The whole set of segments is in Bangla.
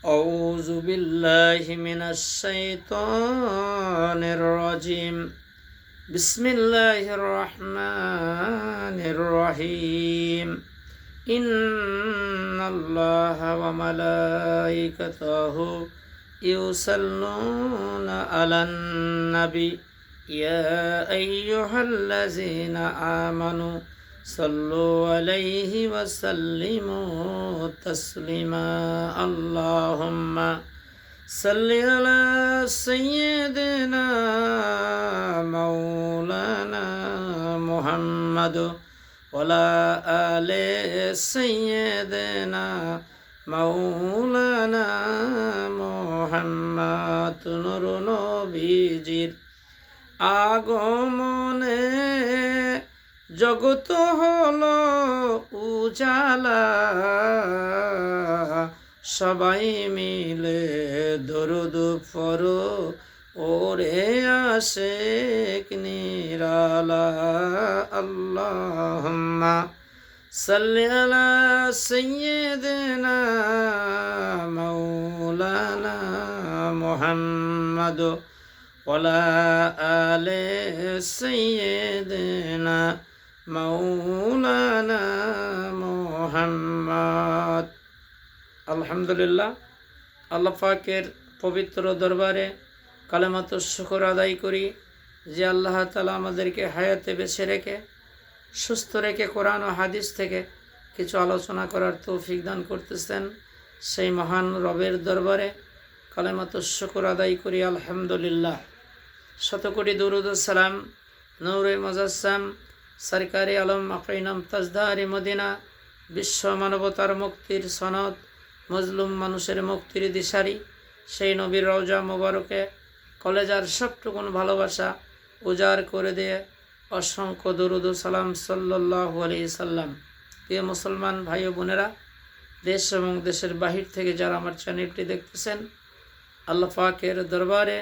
أعوذ بالله من الشيطان الرجيم بسم الله الرحمن الرحيم إن الله وملائكته يصلون على النبي يا أيها الذين آمنوا صلوا عليه وسلموا تسليما اللهم صل على سيدنا مولانا محمد وعلى آل سيدنا مولانا محمد নূর নবীজির আগমনে জগত হলো উজালা, সবাই মিলে দরুদ পড়ো ওরে আশিক নিরালা। আল্লাহুম্মা সাল্লি আলা সাইয়্যিদিনা মাওলানা মুহাম্মদ ওয়ালা আলি সাইয়্যিদিনা মাওলানা মুহাম্মদ। আলহামদুলিল্লাহ, আল্লাহ পাকের পবিত্র দরবারে কালেমাতুশ শুকর আদায় করি যে আল্লাহ তাআলা আমাদেরকে হায়াতে বেঁচে রেখে সুস্থ রেখে কোরআন ও হাদিস থেকে কিছু আলোচনা করার তৌফিক দান করতেছেন। সেই মহান রবের দরবারে কালেমাতুশ শুকর আদায় করি আলহামদুলিল্লাহ। শতকোটি দুরুদ ও সালাম নূরে মুজাসসাম সরকারি আলম আকাইনাম তাজদারে মদিনা, বিশ্ব মানবতার মুক্তির সনদ, মজলুম মানুষের মুক্তির দিশারি সেই নবীর রওজা মোবারকে কলেজার সবটুকুন ভালোবাসা উজাড় করে দিয়ে অসংখ্য দরুদ ও সালাম সাল্লাল্লাহু আলাইহি সাল্লাম। প্রিয় মুসলমান ভাই ও বোনেরা, দেশ এবং দেশের বাহির থেকে যারা আমার চ্যানেলটি দেখতেছেন, আল্লাহ পাকের দরবারে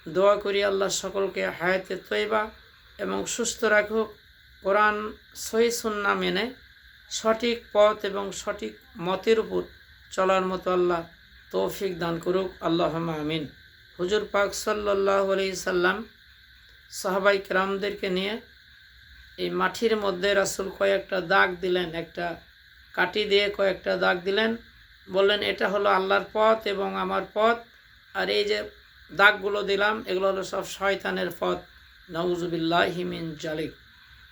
দোয়া করি আল্লাহ সকলকে হায়াতে তৈবা এবং সুস্থ রাখুক। কোরআন সহিহ সুন্নাহ মেনে সঠিক পথ এবং সঠিক মতের উপর চলার মতো আল্লাহ তৌফিক দান করুক, আল্লাহুম্মা আমিন। হুজুর পাক সাল্লাল্লাহু আলাইহি সাল্লাম সাহাবাই কেরামদেরকে নিয়ে এই মাটির মধ্যে রাসূল কয়েকটা দাগ দিলেন, একটা কাঠি দিয়ে কয়েকটা দাগ দিলেন, বললেন এটা হলো আল্লাহর পথ এবং আমার পথ, আর এই যে দাগগুলো দিলাম এগুলো হলো সব শয়তানের পথ। নাউজুবিল্লাহি মিন জালিক।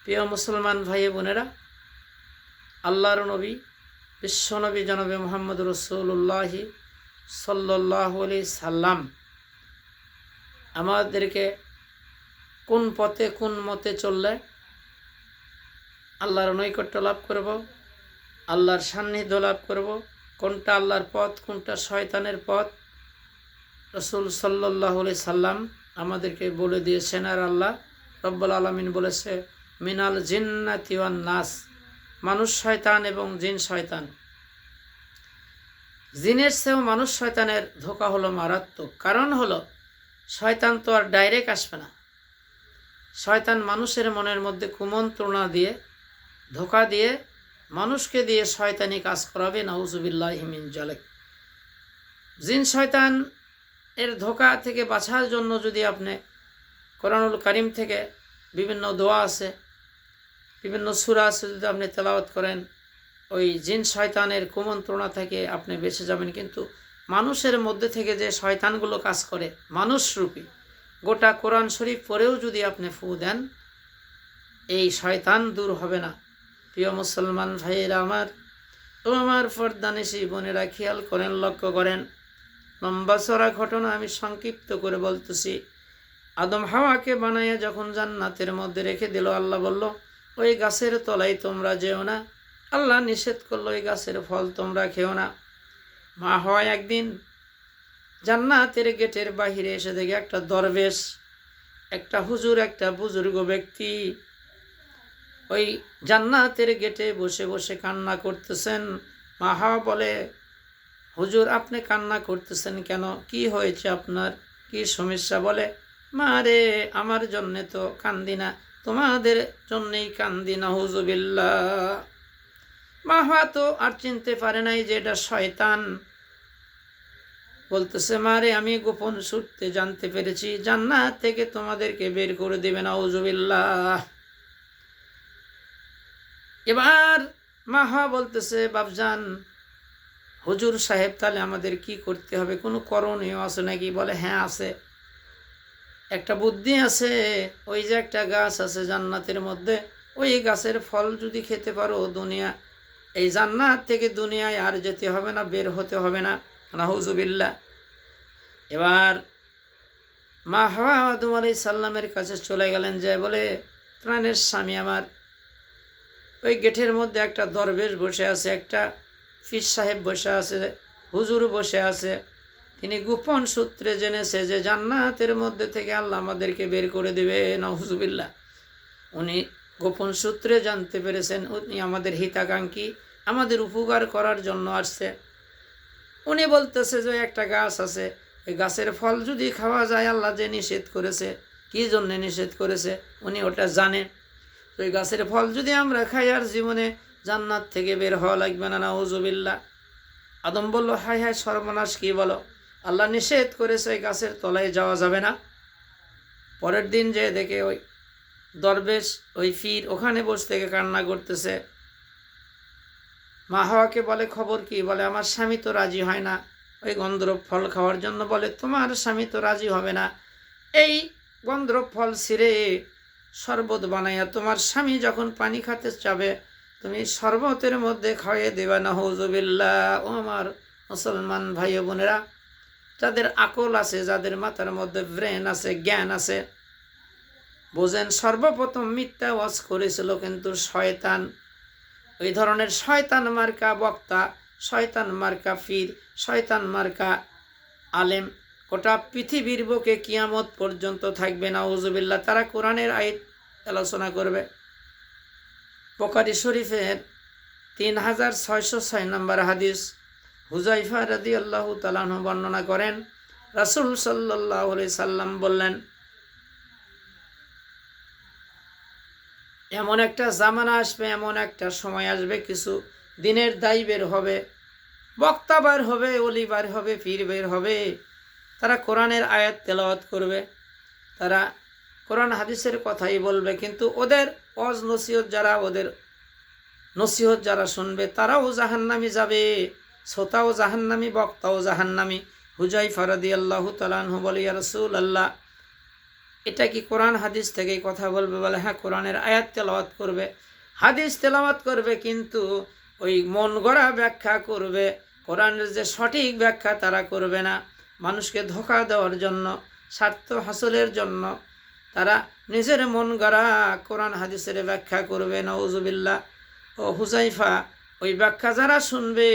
প্রিয় মুসলমান ভাই বোনেরা, আল্লাহর নবী বিশ্বনবী জনাবে মুহাম্মদ রাসূলুল্লাহি সাল্লাল্লাহু আলাইহি সাল্লাম আমাদেরকে কোন পথে কোন মতে চললে আল্লাহর নৈকট্য লাভ করব, আল্লাহর সান্নিধ্য লাভ করব, কোনটা আল্লাহর পথ কোনটা শয়তানের পথ, রাসূল সাল্লাল্লাহু আলাইহি সাল্লাম আমাদেরকে বলে দিয়েছেন। আর আল্লাহ রব্বুল আলামিন বলেছে মিনাল জিন্নাতি ওয়ান নাস, মানুষ শয়তান এবং জিন শয়তান। জিনের চেয়েও মানুষ শয়তানের ধোঁকা হলো মারাত্মক। কারণ হলো শয়তান তো আর ডাইরেক্ট আসবে না, শয়তান মানুষের মনের মধ্যে কুমন্ত্রণা দিয়ে ধোঁকা দিয়ে মানুষকে দিয়ে শয়তানি কাজ করাবে। নাউজুবিল্লাহি মিন জালিক। জিন শয়তান এর ধোঁকা থেকে বাঁচার জন্য যদি আপনি কোরআনুল কারীম থেকে বিভিন্ন দোয়া আছে, বিভিন্ন সূরা আছে, যদি আপনি তেলাওয়াত করেন ওই জিন শয়তানের কুমন্ত্রণা থেকে আপনি বেঁচে যাবেন। কিন্তু মানুষের মধ্যে থেকে যে শয়তানগুলো কাজ করে মানুষরূপী, গোটা কোরআন শরীফ পড়েও যদি আপনি ফু দেন এই শয়তান দূর হবে না। প্রিয় মুসলমান ভাইয়েরা আমার ও আমার পর্দানিশী বোনেরা, খেয়াল করেন, লক্ষ্য করেন। লম্বা চড়া ঘটনা আমি সংক্ষিপ্ত করে বলতেছি। আদম হাওয়াকে বানাইয়া যখন জান্নাতের মধ্যে রেখে দিল, আল্লাহ বলল ওই গাছের তলায় তোমরা যেও না। আল্লাহ নিষেধ করলো ওই গাছের ফল তোমরা খেও না। মা হাওয়া একদিন জান্নাতের গেটের বাহিরে এসে দেখে একটা দরবেশ, একটা হুজুর, একটা বুজুর্গ ব্যক্তি ওই জান্নাতের গেটে বসে বসে কান্না করতেছেন। মা হাওয়া বলে, হুজুর আপনি কান্না করতেছেন কেন, কি হয়েছে আপনার, কি সমস্যা? বলে, মা রে আমার জন্যে তো কান্দি না, তোমাদের জন্যেই কান্দি। নাউজুবিল্লাহ। মা হয়তো আর চিনতে পারে নাই যে এটা শয়তান। বলতেছে, মারে আমি গোপন সূত্রে জানতে পেরেছি জান্নাত থেকে তোমাদেরকে বের করে দেবে নাউজুবিল্লাহ। এবার মা হওয়া বলতেছে, বাপজান হুজুর সাহেব তাহলে আমাদের কি করতে হবে, কোনো করণীয় আছে নাকি? বলে, হ্যাঁ আছে, একটা বুদ্ধি আছে। ওই যে একটা গাছ আছে জান্নাতের মধ্যে, ওই গাছের ফল যদি খেতে পারো দুনিয়া, এই জান্নাত থেকে দুনিয়ায় আর যেতে হবে না, বের হতে হবে না। নাউজুবিল্লাহ। এবার মা হাওয়া আদম আলাইহিস সালামের কাছে চলে গেলেন, যে বলে, প্রাণের স্বামী আমার, ওই গেটের মধ্যে একটা দরবেশ বসে আছে, একটা পীর সাহেব বসে আছে, হুজুর বসে আছে। তিনি গোপন সূত্রে জেনেছে যে জান্নাতের মধ্যে থেকে আল্লাহ আমাদেরকে বের করে দেবে। নাউজুবিল্লাহ। উনি গোপন সূত্রে জানতে পেরেছেন, উনি আমাদের হিতাকাঙ্ক্ষী, আমাদের উপকার করার জন্য আসছে। উনি বলতেছে যে একটা গাছ আছে, এই গাছের ফল যদি খাওয়া যায়, আল্লাহ যে নিষেধ করেছে, কী জন্যে নিষেধ করেছে উনি ওটা জানেন। তো এই গাছের ফল যদি আমরা খাই, আর জীবনে জান্নাত থেকে বের হওয়া লাগবে না। নাউজুবিল্লাহ। আদম বলল, হায় হায় সর্বনাশ, কি বলো? আল্লাহ নিষেধ করেছে ওই গাছের তলায় যাওয়া যাবে না। পরের দিন যে দেখে ওই দরবেশ, ওই পীর ওখানে বসে থেকে কান্না করতেছে। মা হাওয়াকে বলে, খবর কি? বলে, আমার স্বামী তো রাজি হয় না ওই গন্ধর্ব ফল খাওয়ার জন্য। বলে, তোমার স্বামী তো রাজি হবে না, এই গন্ধর্ব ফল ছিঁড়ে শরবত বানাইয়া তোমার স্বামী যখন পানি খেতে চাবে, তুমি শরবতের মধ্যে খাওয়াইয়ে দেবে। নাউজুবিল্লাহ। ও আমার মুসলমান ভাই বোনেরা, যাদের আকল আছে, যাদের মাথার মধ্যে ব্রেন আছে, জ্ঞান আছে, বোঝেন সর্বপ্রথম মিথ্যা ওয়াজ করেছিল কিন্তু শয়তান। ওই ধরনের শয়তান মার্কা বক্তা, শয়তান মার্কা পীর, শয়তান মার্কা আলেম গোটা পৃথিবীর বুকে কিয়ামত পর্যন্ত থাকবে। নাউজুবিল্লাহ। তারা কোরআনের আয়াত আলোচনা করবে। বুখারী শরীফের 3606 নম্বর হাদিস, হুযায়ফা রাদিয়াল্লাহু তাআলা আনহু বর্ণনা করেন, রাসূল সাল্লাল্লাহু আলাইহি সাল্লাম বললেন, এমন একটা জামানা আসবে, এমন একটা সময় আসবে, কিছু দিনের দায়ী বের হবে, বক্তা বের হবে, ওলি বের হবে, পীর বের হবে। তারা কোরআনের আয়াত তেলাওয়াত করবে, তারা কোরআন হাদিসের কথাই বলবে, কিন্তু ওদের ওয়াজ নসিহত যারা, ওদের নসিহত যারা শুনবে, তারাও জাহান্নামী যাবে, শ্রোতাও জাহান্নামী, বক্তাও জাহান্নামী। হুযায়ফা রাদিয়াল্লাহু তাআলা আনহু বলে, ইয়া রাসূলুল্লাহ, এটা কি কোরআন হাদিস থেকেই কথা বলবে? বলে, হ্যাঁ, কোরআনের আয়াত তেলাওয়াত করবে, হাদিস তেলাওয়াত করবে, কিন্তু ওই মন গড়া ব্যাখ্যা করবে, কোরআনের যে সঠিক ব্যাখ্যা তারা করবে না। মানুষকে ধোঁকা দেওয়ার জন্য, স্বার্থ হাসিলের জন্য তারা নিজের মন গড়া কোরআন হাদিসের ব্যাখ্যা করবে। নাউজুবিল্লাহ। ও হুযায়ফা, ওই ব্যাখ্যা যারা শুনবে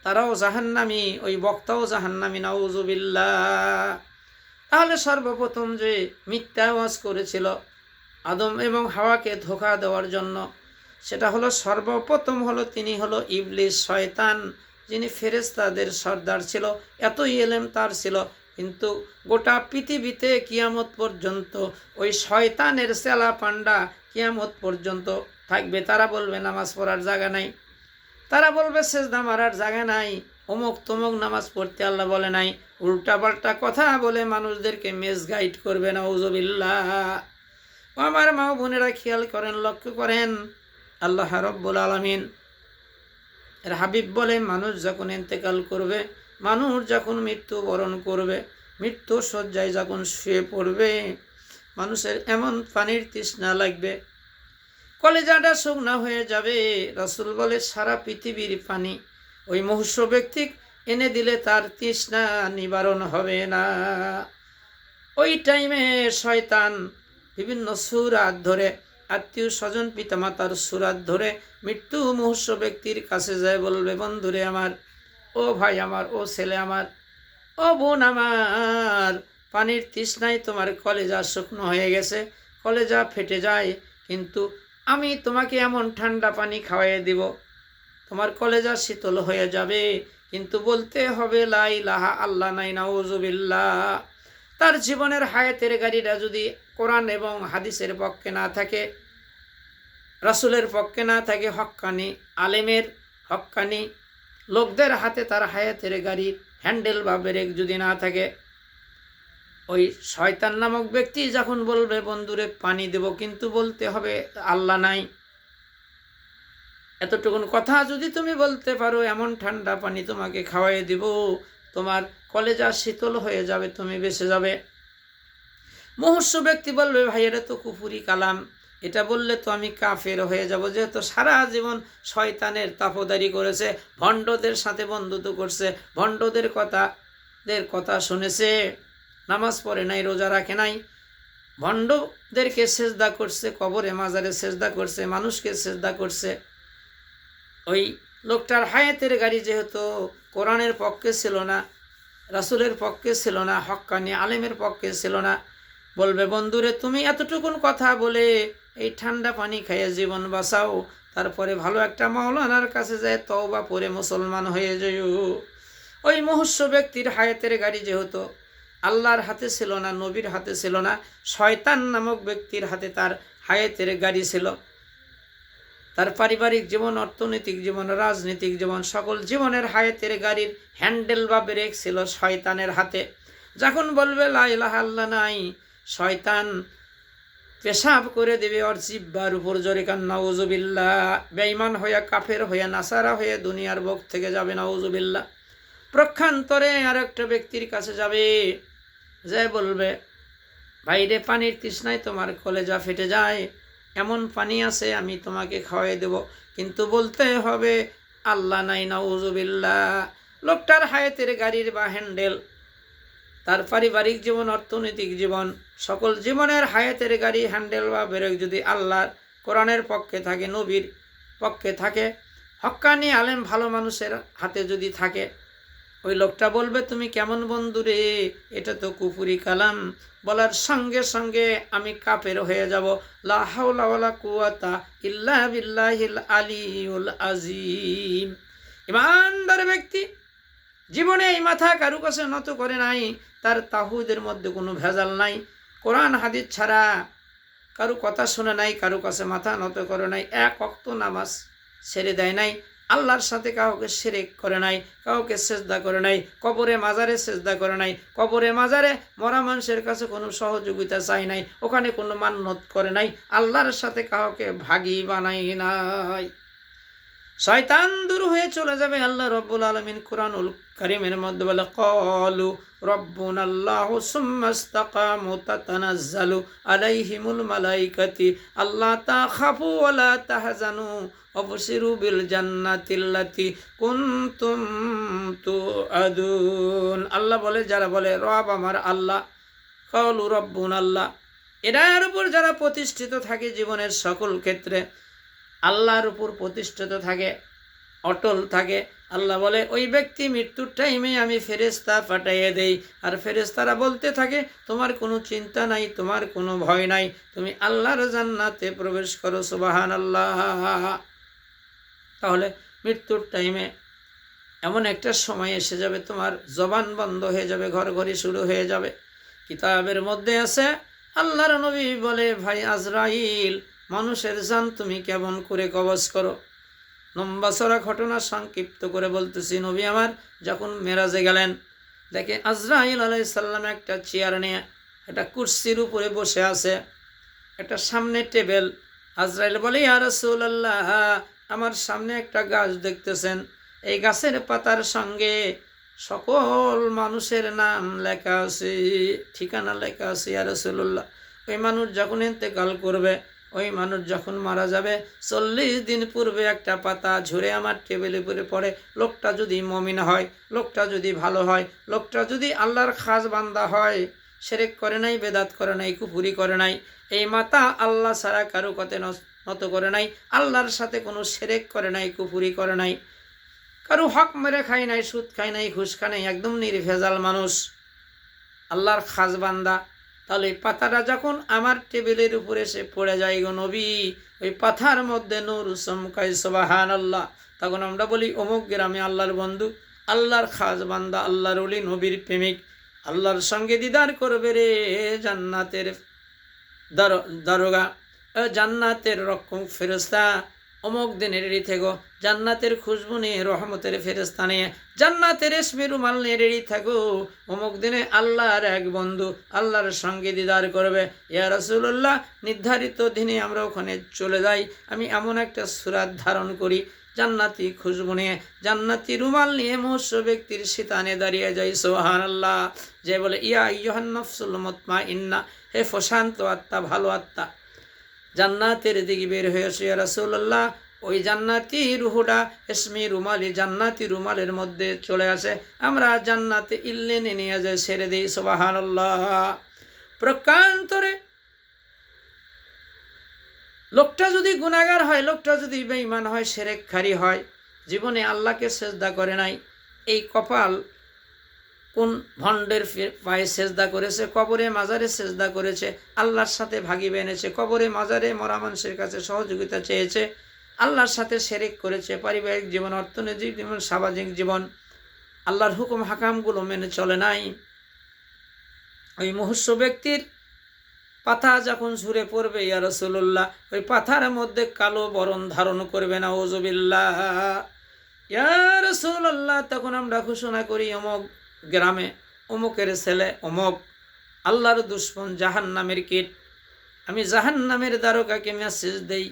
তারাও জাহান্নামী, ওই বক্তাও জাহান্নামী। নাউজুবিল্লাহ। তাহলে সর্বপ্রথম যে মিথ্যা ওয়াজ করেছিল আদম এবং হাওয়াকে ধোঁকা দেওয়ার জন্য, সেটা হলো সর্বপ্রথম হলো তিনি হলো ইবলিস, শয়তান, যিনি ফেরেশতাদের সর্দার ছিল, এতই ইলম তার ছিল, কিন্তু গোটা পৃথিবীতে কিয়ামত পর্যন্ত ওই শয়তানের চেলা পান্ডা কিয়ামত পর্যন্ত থাকবে। তারা বলবে নামাজ পড়ার জায়গা নাই, তারা বলবে সেজদা মারার জায়গা নাই, অমুক তমুক নামাজ পড়তে আল্লাহ বলে নাই, উল্টা পাল্টা কথা বলে মানুষদেরকে মিসগাইড করবে। নাউজুবিল্লাহ। আমার মা বোনেরা খেয়াল করেন, লক্ষ্য করেন, আল্লাহ রাব্বুল আলামিন এর হাবিব বলে, মানুষ যখন ইন্তেকাল করবে, মানুষ যখন মৃত্যুবরণ করবে, মৃত্যু শয্যায় যখন শুয়ে পড়বে, মানুষের এমন পানির তৃষ্ণা লাগবে, কলেজাটা শুকনা হয়ে যাবে। রাসূল বলে, সারা পৃথিবীর পানি ওই মুহূর্ত ব্যক্তি এনে দিলে তার তৃষ্ণা নিবারণ হবে না। ওই টাইমে শয়তান বিভিন্ন সুরাত ধরে, আত্মীয় স্বজন পিতামাতার সুরাত ধরে মৃত্যু মুহূর্ত ব্যক্তির কাছে যায়, বলবে, বন্ধুরে আমার, ও ভাই আমার, ও ছেলে আমার, ও বোন আমার, পানির তৃষ্ণায় তোমার কলেজা শুকনো হয়ে গেছে, কলেজা ফেটে যায়, কিন্তু আমি তোমাকে এমন ঠান্ডা পানি খাওয়াইয়ে দিব, তোমার কলেজা শীতল হয়ে যাবে, কিন্তু বলতে হবে লা ইলাহা আল্লাহ নাই। নাউজুবিল্লাহ। তার জীবনের হায়াতের গাড়িটা যদি কোরআন এবং হাদিসের পক্ষে না থাকে, রাসূলের পক্ষে না থাকে, হক্কানি আলেমের, হক্কানি লোকদের হাতে তার হায়াতের গাড়ির হ্যান্ডেল বা ব্রেক যদি না থাকে, ওই শয়তান নামক ব্যক্তি যখন বলবে বন্ধুরে পানি দেব, কিন্তু বলতে হবে আল্লাহ নাই, এতটুকুন কথা যদি তুমি বলতে পারো, এমন ঠান্ডা পানি তোমাকে খাওয়াই দিব, তোমার কলেজা শীতল হয়ে যাবে, তুমি বেঁচে যাবে। মুমূর্ষু ব্যক্তি বলবে ভাই এটা তো কুফুরি কালাম, এটা বললে তো আমি কাফের হয়ে যাব, যেহেতু সারা জীবন শয়তানের তাফদারি করেছে, ভণ্ডদের সাথে বন্ধুত্ব করছে, ভণ্ডদের কথা শুনেছে, নামাজ পড়ে নাই, রোজা রাখে নাই, ভণ্ডদেরকে সেজদা করছে, কবরে মাজারে সেজদা করছে, মানুষকে সেজদা করছে। ওই লোকটার হায়াতের গাড়ি যেহেতু কোরআনের পক্ষে ছিল না, রাসূলের পক্ষে ছিল না, হক্কানি আলেমের পক্ষে ছিল না, বলবে বন্ধুরে তুমি এতটুকুন কথা বলে এই ঠান্ডা পানি খাইয়ে জীবন বাঁচাও, তারপরে ভালো একটা মাওলানার কাছে যায় তওবা পড়ে মুসলমান হয়ে যাও। ওই মুমূর্ষু ব্যক্তির হায়াতের গাড়ি যেহেতু আল্লাহর হাতে ছিল না, নবীর হাতে ছিল না, শয়তান নামক ব্যক্তির হাতে তার হায়াতের গাড়ি ছিল। তার পারিবারিক জীবন, অর্থনৈতিক জীবন, রাজনৈতিক জীবন, সকল জীবনের হায়াতের গাড়ির হ্যান্ডেল বা ব্রেক ছিল শয়তানের হাতে। যখন বলবে লা ইলাহা ইল্লাল্লাহ নাই, শয়তান পেশাব করে দেবে ওর জিহ্বার উপর, জোরে কান নাউজুবিল্লাহ, বেঈমান হইয়া, কাফের হইয়া, নাসারা হয়ে দুনিয়ার বুক থেকে যাবে, নাউজুবিল্লাহ। প্রক্ষান্তরে আর একটা ব্যক্তির কাছে যাবে, যে বলবে ভাইরে পানির তৃষ্ণায় তোমার কলেজা ফেটে যায়, এমন পানি আছে আমি তোমাকে খাওয়াই দেব, কিন্তু বলতে হবে আল্লাহ নাই, নাউজুবিল্লাহ। লোকটার হায়াতের গাড়ির বা হ্যান্ডেল, তার পারিবারিক জীবন, অর্থনৈতিক জীবন, সকল জীবনের হায়াতের গাড়ি হ্যান্ডেল বা ব্রেক যদি আল্লাহর কোরআনের পক্ষে থাকে, নবীর পক্ষে থাকে, হক্কানি আলেম ভালো মানুষের হাতে যদি থাকে, ওই লোকটা বলবে তুমি কেমন বন্ধু রে, এটা তো কুফুরি কালাম, বলার সঙ্গে সঙ্গে আমি কাফের হয়ে যাব। লা হাওলা ওয়ালা কুওয়াতা ইল্লা বিল্লাহিল আলিয়ুল আযীম। ইমানদার ব্যক্তি জীবনে এই মাথা কারু কাছে নত করে নাই, তার তাওহীদের মধ্যে কোনো ভেজাল নাই, কোরআন হাদিস ছাড়া কারু কথা শুনে নাই, কারু কাছে মাথা নত করে নাই, এক ওয়াক্ত নামাজ ছেড়ে দেয় নাই, আল্লাহর সাথে কাউকে শিরক করে নাই, কাউকে সেজদা করে নাই, কবরে মাজারে সেজদা করে নাই, কবরে মাজারে মরা মানুষের কাছে কোনো সহযোগিতা চাই নাই, ওখানে কোনো মান্যত করে নাই, আল্লাহর সাথে কাউকে ভাগী বানাই নাই। শয়তান দূর হয়ে চলে যাবে। আল্লাহ রব্বুল আলামিন কুরআনুল কারীমের মধ্যে বলে ক্বালু রব্বুনাল্লাহু সুম্মা ইসতাকামু তাতানাজ্জালু আলাইহিমুল মালাইকাতু আল্লা তাখাফু ওয়া লা তাহজানু ওয়াবশিরু বিল জান্নাতিল্লাতী কুনতুম তুআদুন। আল্লাহ বলে, যারা বলে রব আমার আল্লাহ, ক্বালু রব্বুনাল্লাহ, এটার উপর যারা প্রতিষ্ঠিত থাকে জীবনের সকল ক্ষেত্রে, আল্লাহর উপর প্রতিষ্ঠিত থাকে, অটল থাকে, আল্লাহ বলে ওই ব্যক্তি মৃত্যুর টাইমে আমি ফেরেশতা পাঠিয়ে দেই, আর ফেরেশতারা বলতে থাকে তোমার কোনো চিন্তা নাই, তোমার কোনো ভয় নাই, তুমি আল্লাহর জান্নাতে প্রবেশ করো, সুবহানাল্লাহ। তাহলে মৃত্যুর টাইমে এমন একটা সময় এসে যাবে তোমার জবান বন্ধ হয়ে যাবে, ঘড়ঘড়ি শুরু হয়ে যাবে। কিতাবের মধ্যে আছে, আল্লাহর নবী বলে ভাই আজরাইল, মানুষের জান তুমি কেমন করে কবজ করো? লম্বাচড়া ঘটনা সংক্ষিপ্ত করে বলতেছি। নবী আমার যখন মেরাজে গেলেন, দেখে আজরাইল আলাইহিস সালাম একটা চেয়ার নিয়ে একটা কুরসির উপরে বসে আছে, একটা সামনে টেবিল। আজরাইল বলে ইয়া রাসূলুল্লাহ, আমার সামনে একটা গাছ দেখতেছেন, এই গাছের পাতার সঙ্গে সকল মানুষের নাম লেখা আছে, ঠিকানা লেখা আছে ইয়া রাসূলুল্লাহ। ওই মানুষ যখন ইন্তেকাল করবে, ওই মানুষ যখন মারা যাবে, 40 দিন পূর্বে একটা পাতা ঝরে আমার টেবিলের উপরে পড়ে। লোকটা যদি মমিন হয়, লোকটা যদি ভালো হয়, লোকটা যদি আল্লাহর খাস বান্দা হয়, শিরক করে নাই, বেদাত করে নাই, কুফরি করে নাই, এই মাতা আল্লাহ ছাড়া কারো কথা নত করে নাই, আল্লাহর সাথে কোনো শিরক করে নাই, কুফরি করে নাই, কারো হক মেরে খায় নাই, সুদ খায় নাই, ঘুষ খায় নাই, একদম নির্ভেজাল মানুষ, আল্লাহর খাস বান্দা। তাহলে এই পাতাটা যখন আমার টেবিলের উপরে এসে পড়ে যায় গো নবী, ওই পাতার মধ্যে নূর চমকায়, সুবহানাল্লাহ। তখন আমরা বলি অমুক গ্রামে আল্লাহর বন্ধু, আল্লাহর খাস বান্দা, আল্লাহর ওলি, নবীর প্রেমিক, আল্লাহর সঙ্গে দিদার করবে রে, জান্নাতের দারোগা, জান্নাতের রক্ষক ফেরেশতা, অমুক দিনে রেডি থেকো, জান্নাতের খুশবু নিয়ে, রহমতের ফেরেশতা নিয়ে, জান্নাতের রেশমি রুমাল নিয়ে রেডি থাকো, অমুক দিনে আল্লাহর এক বন্ধু আল্লাহর সঙ্গে দিদার করবে। ইয়া রাসূলুল্লাহ, নির্ধারিত দিনে আমরা ওখানে চলে যাই, আমি এমন একটা সুরাত ধারণ করি, জান্নাতি খুশবু নিয়ে, জান্নাতি রুমাল নিয়ে মুহূর্ত ব্যক্তির সিতানে দাঁড়িয়ে যাই। সুবহানাল্লাহ। যে বলে ইয়া আইয়ুহান নাফসুল মুতমাইন্না, হে প্রশান্ত আত্মা, ভালো আত্মা, জান্নাতের দিকে বের হয়েছে। ইয়া রাসূলুল্লাহ, ওই জান্নাতি রুহুটা রেশমি রুমালি জান্নাতি রুমালের মধ্যে চলে আসে, আমরা জান্নাতে ইল্লেনে নিয়ে যায়, ছেড়ে দিই। সুবহানাল্লাহ। প্রকান্তরে লোকটা যদি গুনাহগার হয়, লোকটা যদি বেঈমান হয়, শিরককারী হয়, জীবনে আল্লাহকে সেজদা করে নাই, এই কপাল কোন ভণ্ডের পায়ে সেজদা করেছে, কবরে মাজারে সেজদা করেছে, আল্লাহর সাথে ভাগি বেনেছে, কবরে মাজারে মরা মানুষের কাছে সহযোগিতা চেয়েছে, আল্লাহর সাথে শিরক করেছে, পারিবারিক জীবন, অর্থনৈতিক জীবন, সামাজিক জীবন, আল্লাহর হুকুম হাকামগুলো মেনে চলে নাই। ওই মুহূর্ত ব্যক্তির পাথা যখন ঝুরে পড়বে, ইয়া রাসূলুল্লাহ, ওই পাথার মধ্যে কালো বরণ ধারণ করবে, নাউযুবিল্লাহ। ইয়া রাসূলুল্লাহ, তখন আমরা ঘোষণা করি, অমুক গ্রামে অমুকের ছেলে অমুক আল্লাহর দুশমন, জাহান্নামের কীট। আমি জাহান্নামের দ্বারকাকে মেসেজ দেই,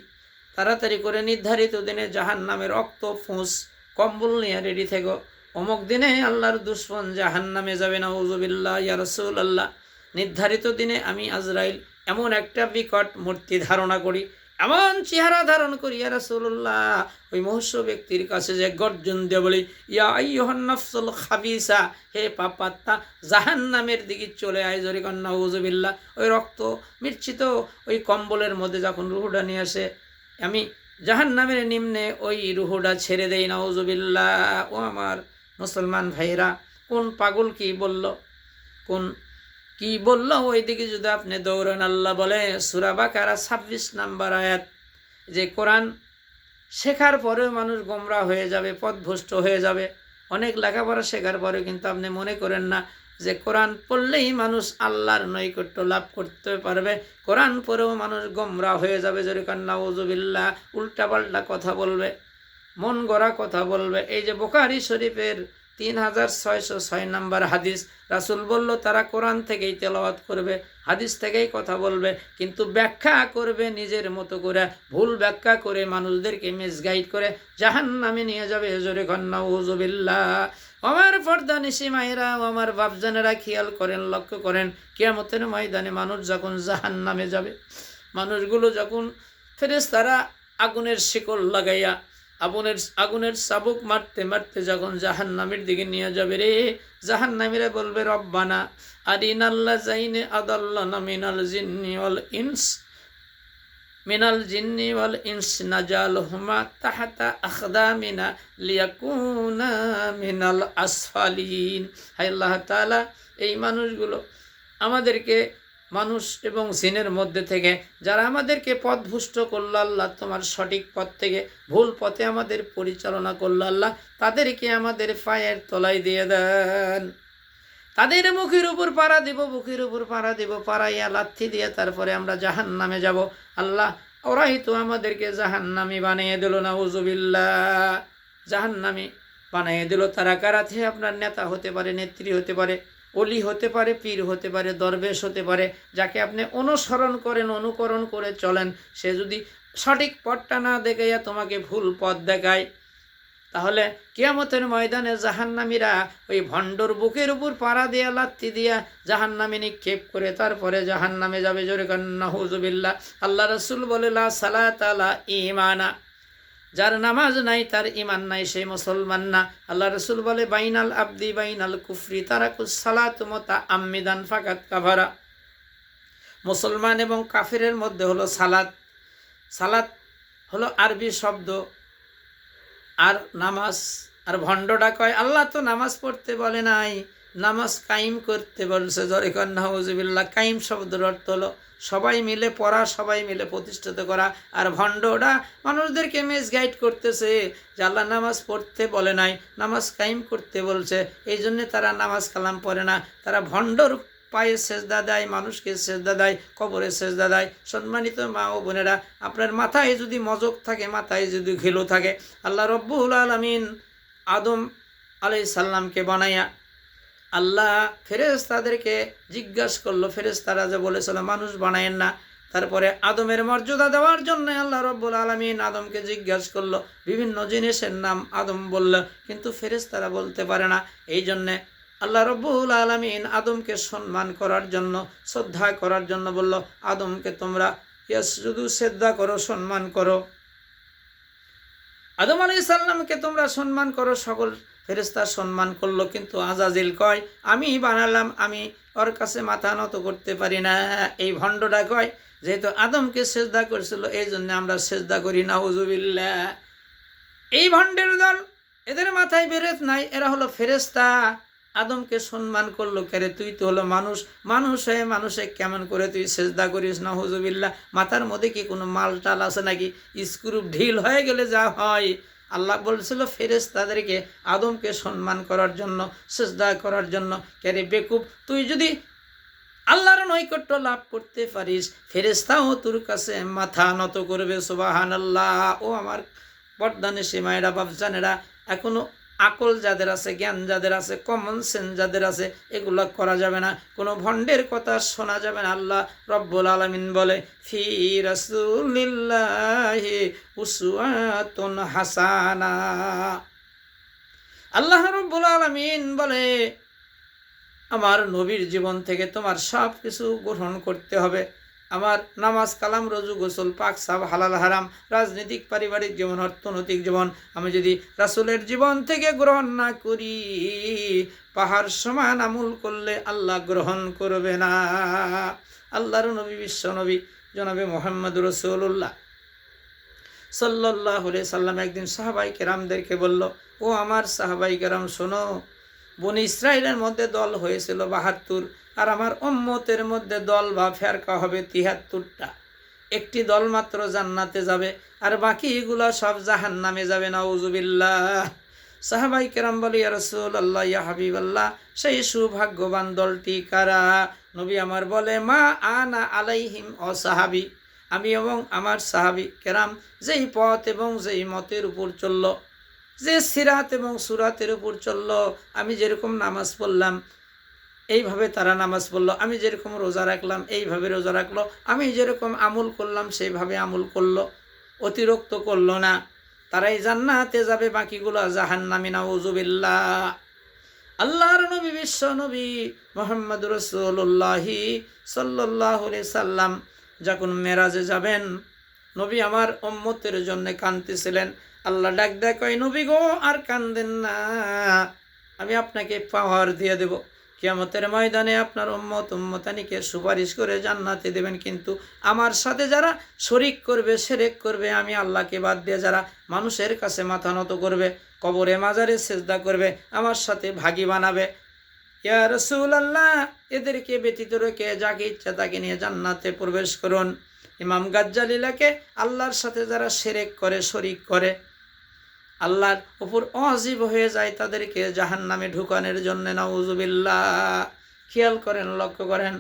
তাড়াতাড়ি করে নির্ধারিত দিনে জাহান্নামের রক্ত ফুঁস কম্বল নিয়ে রেডি থেকো, অমুক দিনে আল্লাহর দুশমন জাহান্নামে যাবে, নাউযুবিল্লাহ। ইয়া রাসূলুল্লাহ, নির্ধারিত দিনে আমি আজরাইল এমন একটা বিকট মূর্তি ধারণা করি, এমন চেহারা ধারণ করি, ইয়া রাসূলুল্লাহ, ওই মুহূর্ত ব্যক্তির কাছে যে গর্জন দিয়ে বলি, ইয়া আইয়ুহান নাফসুল খাবিসা, হে পাপাত্মা, জাহান্নামের দিকে চলে আয়, জোরে কর নাউযুবিল্লাহ। ওই রক্ত মির্চিত ওই কম্বলের মধ্যে যখন রুহুটা নিয়ে আসে, আমি জাহান্নামের নিম্নে ওই রুহুটা ছেড়ে দেই, নাউযুবিল্লাহ। ও আমার মুসলমান ভাইরা, কোন পাগল কি বলল, কোন কি বললো, ওই দিকে যদি আপনি দৌড়ান, আল্লাহ বলে সূরা বাকারা 26 নম্বর আয়াত, যে কোরআন শেখার পরেও মানুষ গোমরাহ হয়ে যাবে, পথভ্রষ্ট হয়ে যাবে। অনেক লেখাপড়া শেখার পরেও কিন্তু আপনি মনে করেন না যে কোরআন পড়লেই মানুষ আল্লাহর নৈকট্য লাভ করতে পারবে, কোরআন পড়েও মানুষ গোমরাহ হয়ে যাবে, জোরে কান নাউযুবিল্লাহ। উল্টাপাল্টা কথা বলবে, মন গড়া কথা বলবে। এই যে বুখারী শরীফের 3606 নম্বর হাদিস, রাসূল বলল তারা কোরআন থেকেই তেলাওয়াত করবে, হাদিস থেকেই কথা বলবে, কিন্তু ব্যাখ্যা করবে নিজের মতো করে, ভুল ব্যাখ্যা করে মানুষদেরকে মিসগাইড করে জাহান্নামে নিয়ে যাবে, জোরে কর নাউযুবিল্লাহ। আমার পর্দা নিশি মায়েরা, আমার বাপজানেরা, খেয়াল করেন, লক্ষ্য করেন, কিয়ামতের ময়দানে মানুষ যখন জাহান্নামে যাবে, মানুষগুলো যখন ফেরেশতারা আগুনের শিকল লাগাইয়া আগুনের চাবুক মারতে মারতে যখন জাহান্নামের দিকে নিয়ে যাবে রে, জাহান্নামীরা বলবে, রব্বানা আরিনাল্লাযাইনি আদাল্লানা মিনাল জিন্নি ওয়াল ইনস নাজালহুমা তাহতা আখদামিনা লিয়াকুনা মিনাল আসফালিন। হায় আল্লাহ তাআলা, এই মানুষগুলো আমাদেরকে, মানুষ এবং জিনের মধ্যে থেকে যারা আমাদেরকে পথভ্রষ্ট করলো, আল্লাহ তোমার সঠিক পথ থেকে ভুল পথে আমাদের পরিচালনা করলো, আল্লাহ তাদেরকে আমাদের পায়ের তলায় দিয়ে দেন, তাদের মুখের উপর পাড়া দিব, বুকের উপর পাড়া দিব, পাড়াইয়া লাথি দিয়ে তারপরে আমরা জাহান্নামে যাব। আল্লাহ ওরাই তো আমাদেরকে জাহান্নামী বানিয়ে দিল, নাউযুবিল্লাহ। জাহান্নামী বানিয়ে দিল তারা কারা? আপনার নেতা হতে পারে, নেত্রী হতে পারে, অলি হতে পারে, পীর হতে পারে, দরবেশ হতে পারে, যাকে আপনি অনুসরণ করেন, অনুকরণ করে চলেন, সে যদি সঠিক পথটা না দেখাইয়া তোমাকে ভুল পথ দেখায়, তাহলে কিয়ামতের ময়দানে জাহান্নামীরা ওই ভণ্ডর বুকের উপর পাড়া দিয়া লাত্তি দিয়া জাহান্নামে নিক্ষেপ করে তারপরে জাহান্নামে যাবে, জোরে কান নাউযুবিল্লাহ। আল্লাহ রাসূল বলে, লা সালাতা লা ঈমানা, যার নামাজ নাই তার ইমান নাই, সেই মুসলমান না। আল্লাহ রাসূল বলে, বাইনাল আবদি বাইনাল কুফরি তারাকুস সালাতু মুতাআম্মিদান ফাকাত কাফারা। মুসলমান এবং কাফিরের মধ্যে হলো সালাত। সালাত হলো আরবি শব্দ, আর নামাজ। আর ভণ্ডটা কয় আল্লাহ তো নামাজ পড়তে বলে নাই, নামাজ কায়েম করতে বলছে, জোরে কর নাউযুবিল্লাহ। কায়েম শব্দের অর্থ হলো সবাই মিলে পড়া, সবাই মিলে প্রতিষ্ঠিত করা। আর ভণ্ডরা মানুষদেরকে মিসগাইড করতেছে যে আল্লাহ নামাজ পড়তে বলে নাই, নামাজ কায়েম করতে বলছে, এই জন্যে তারা নামাজ কালাম পড়ে না, তারা ভণ্ডর পায়ে সেজদা দেয়, মানুষকে সেজদা দেয়, কবরে সেজদা দেয়। সম্মানিত মা ও বোনেরা, আপনার মাথায় যদি মজক থাকে, মাথায় যদি ঘিলু থাকে, আল্লাহ রব্বুল আলামিন আদম আলাইহিস সালামকে বানাইয়া আল্লাহ ফেরেশতাদেরকে জিজ্ঞাসা করলো, ফেরেশতারা যে বলেছিল মানুষ বানায়েন না, তারপরে আদমের মর্যাদা দেওয়ার জন্য আল্লাহ রব্বুল আলামিন আদমকে জিজ্ঞাসা করলো, বিভিন্ন জিনিসের নাম আদম বলল, কিন্তু ফেরেশতারা বলতে পারে না। এই জন্যে আল্লাহ রব্বুল আলামিন আদমকে সম্মান করার জন্য, শ্রদ্ধা করার জন্য বলল, আদমকে তোমরা শুধু শ্রদ্ধা করো, সম্মান করো, আদম আলাইহিস সালামকে তোমরা সম্মান করো। সকল ফেরেশতা সম্মান করলো, কিন্তু আজাজিল কয় আমি বানালাম, আমি ওর কাছে মাথা নত করতে পারি না। এই ভণ্ডটা কয় যেহেতু আদমকে সেজদা করেছিল, এই জন্য আমরা সেজদা করি, নাউজুবিল্লাহ। এই ভণ্ডের দল, এদের মাথায় বেরেত নাই, এরা হলো ফেরেশতা। আদমকে সম্মান করলো, কেরে তুই তো হলো মানুষ, মানুষ হয়ে মানুষে কেমন করে তুই সেজদা করিস, নাউজুবিল্লাহ। মাথার মধ্যে কি কোনো মাল টাল আছে নাকি? স্ক্রু ঢিল হয়ে গেলে যা হয়। আল্লাহ বলছিল ফেরেশতাদেরকে আদমকে সম্মান করার জন্য, সেজদা করার জন্য। কেরে বেকুব, তুই যদি আল্লাহর নৈকট্য লাভ করতে পারিস, ফেরেশতাও তোর কাছে মাথা নত করবে। সুবহানাল্লাহ। ও আমার পর্দানে সীমায়েরা, বাপজানেরা, এখনো আকল যাদের আছে, জ্ঞান যাদের আছে, কমন সেন্স যাদের আছে, এগুলো করা যাবে না, কোনো ভণ্ডের কথা শোনা যাবে না। আল্লাহ রব্বুল আলামিন বলে ফি রাসূলিল্লাহি উসওয়াতুন হাসানা। আল্লাহ রব্বুল আলামিন বলে আমার নবীর জীবন থেকে তোমার সব কিছু গ্রহণ করতে হবে। আমার নামাজ, কালাম, রোজু, গোসল, পাক সাব, হালাল হারাম, রাজনৈতিক, পারিবারিক জীবন, অর্থনৈতিক জীবন, আমি যদি রাসূলের জীবন থেকে গ্রহণ না করি, পাহাড় সমান আমল করলে আল্লাহ গ্রহণ করবে না। আল্লাহর নবী, বিশ্ব নবী জনাবে মুহাম্মদুর রাসূলুল্লাহ সাল্লাল্লাহু আলাইহি সাল্লাম একদিন সাহাবায়ে কেরামদেরকে বলল, ও আমার সাহাবায়ে কেরাম শোনো, বনি ইসরাইলের মধ্যে দল হয়েছিল ৭২, আর আমার উম্মতের মধ্যে দল বা ফেরকা হবে ৭৩টা। একটি দল মাত্র জান্নাতে যাবে, আর বাকিগুলো সব জাহান্নামে যাবে, নাউজুবিল্লাহ। সাহাবায়ে কেরাম বলে, ইয়া রাসূলুল্লাহ, ইয়া হাবিবাল্লাহ, সেই সৌভাগ্যবান দলটি কারা? নবী আমার বলে, মা আনা আলাইহিম ও সাহাবি, আমি এবং আমার সাহাবি কেরাম যেই পথ এবং যেই মতের উপর চলল, যে সিরাত এবং সুরাতের উপর চলল, আমি যেরকম নামাজ পড়লাম এইভাবে তারা নামাজ পড়লো, আমি যেরকম রোজা রাখলাম এইভাবে রোজা রাখলো, আমি যেরকম আমল করলাম সেইভাবে আমল করলো, অতিরিক্ত করলো না, তারাই জান্নাতে যাবে, বাকিগুলো জাহান্নামে, নাউজুবিল্লাহ। আল্লাহর নবী, বিশ্ব নবী মুহাম্মদুর রাসূলুল্লাহ সাল্লাল্লাহু আলাইহি সাল্লাম যখন মেরাজে যাবেন, নবী আমার উম্মতের জন্য কাঁদতেছিলেন। আল্লাহ ডাক দেয়, কয় নবী গো, আর কান্দেন না, আমি আপনাকে পাওয়ার দিয়ে দেব, কিয়ামতের ময়দানে আপনার উম্মতানিকে সুপারিশ করে জান্নাতে দেবেন। কিন্তু আমার সাথে যারা শরিক করবে, শিরক করবে, আমি আল্লাহকে বাদ দিয়ে যারা মানুষের কাছে মাথা নত করবে, কবরে মাজারে সেজদা করবে, আমার সাথে ভাগী বানাবে, ইয়া রাসূলুল্লাহ, এদেরকে ব্যতীত রেখে যাকে ইচ্ছা তাকে নিয়ে জান্নাতে প্রবেশ করুন। ইমাম গাজ্জালিলাকে আল্লাহর সাথে যারা শিরক করে, শরিক করে, আল্লাহর উপর অজীব হয়ে যায়, তাদেরকে জাহান্নামে ঢুকানোর জন্য, নাউজুবিল্লাহ। খেয়াল করেন, লক্ষ্য করেন,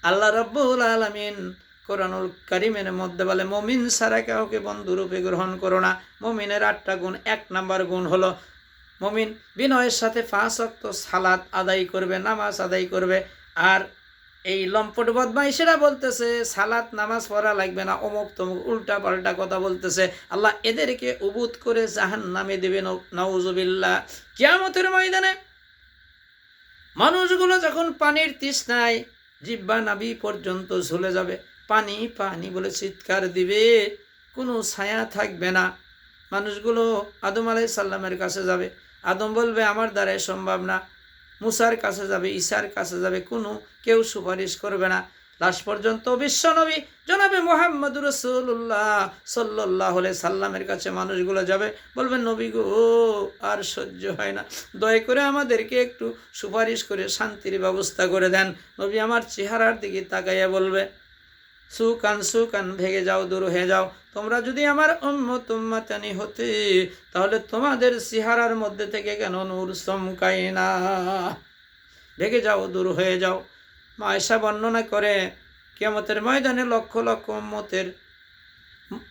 আল্লাহ রাব্বুল আলামিন কোরআনুল কারীমের মধ্যে বলে, মুমিন ছাড়া কাউকে বন্ধুরূপে গ্রহণ করো না। মুমিনের 8টা গুণ, 1 নাম্বার গুণ হলো মুমিন বিনয়ের সাথে 5 ওয়াক্ত সালাত আদায় করবে, নামাজ আদায় করবে। আর এই লম্পট বদমাইশেরা বলতেছে সালাত নামাজ পড়া লাগবে না, অমুক তমুক উল্টা পাল্টা কথা বলতেছে, আল্লাহ এদেরকে উবুত করে জাহান্নামে দেবে, নাউজুবিল্লাহ। কিয়ামতের ময়দানে মানুষগুলো যখন পানির তৃষ্ণায় জিহ্বা নাভি পর্যন্ত ঝুলে যাবে, পানি পানি বলে চিৎকার দিবে, কোনো ছায়া থাকবে না। মানুষগুলো আদম আলাইহিস সালামের কাছে যাবে, আদম বলবে আমার দ্বারাই সম্ভব না। মুসার কাছে যাবে, ঈসার কাছে যাবে, কোনো কেউ সুপারিশ করবে না। লাশ পর্যন্ত বিশ্বনবী জনাবে মুহাম্মদুর রাসূলুল্লাহ সাল্লাল্লাহু আলাইহি সাল্লামের কাছে মানুষগুলো যাবে, বলবেন নবী গো, আর সহ্য হয় না, দয়া করে আমাদেরকে একটু সুপারিশ করে শান্তির ব্যবস্থা করে দেন। নবী আমার চেহারার দিকে তাকাইয়া বলবে, সুকান ভেঙে যাও, দূর হয়ে যাও, তোমরা যদি আমার উম্মতানি হতে, তাহলে তোমাদের চেহারার মধ্যে থেকে কেন নূর চমকায় না, ভেঙে যাও, দূর হয়ে যাও। মা আয়েশা বর্ণনা করে কিয়ামতের ময়দানে লক্ষ লক্ষ উম্মতের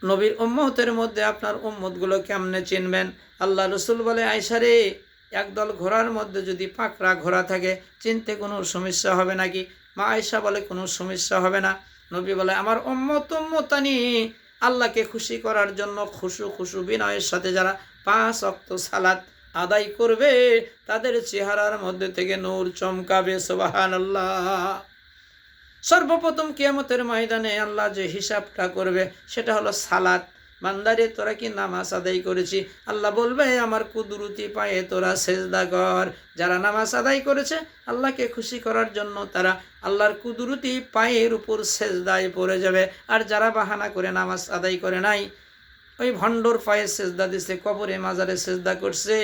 নবীর উম্মতের মধ্যে আপনার উম্মতগুলো কেমনে চিনবেন? আল্লাহ রসুল বলে, আয়েশা রে, একদল ঘোড়ার মধ্যে যদি পাকড়া ঘোড়া থাকে চিনতে কোনো সমস্যা হবে নাকি? মা আয়েশা বলে, কোনো সমস্যা হবে না। নবী বলে, আমার উম্মতানি আল্লাহকে খুশি করার জন্য খুশু বিনয়ের সাথে যারা 5 ওয়াক্ত সালাত আদায় করবে তাদের চেহারার মধ্যে থেকে নূর চমকাবে। সুবহানাল্লাহ। সর্বপ্রথম কিয়ামতের ময়দানে আল্লাহ যে হিসাবটা করবে সেটা হলো সালাত। বান্দারে, তোরা কি নামাজ আদায় করেছি? আল্লাহ বলবে, আমার কুদরতি পায়ে তোরা সেজদা কর। যারা নামাজ আদায় করেছে আল্লাহকে খুশি করার জন্য তারা আল্লাহর কুদরতি পায়ের উপর সেজদায় পড়ে যাবে। আর যারা বাহানা করে নামাজ আদায় করে নাই, ওই ভণ্ডর পায়ে সেজদা দিছে, কবরে মাজারে সেজদা করছে,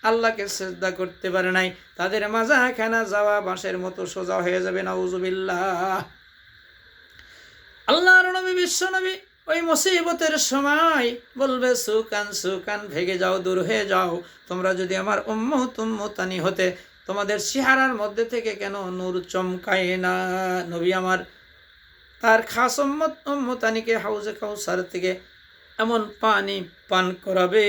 আল্লাহকে সেজদা করতে পারে নাই, তাদের মাজা খানা যাওয়া বাঁশের মতো সোজা হয়ে যাবে। নাউজুবিল্লাহ। আল্লাহর নবী, বিশ্ব নবী ওই মুসিবতের সময় বলবে, সুকান ভেগে যাও, দূর হয়ে যাও। তোমরা যদি আমার উম্মতানি হতে, তোমাদের চেহারার মধ্যে থেকে কেন নূর চমকায় না? নবী আমার তার খাস উম্মতানিকে হাউজে কাউসার থেকে এমন পানি পান করাবে,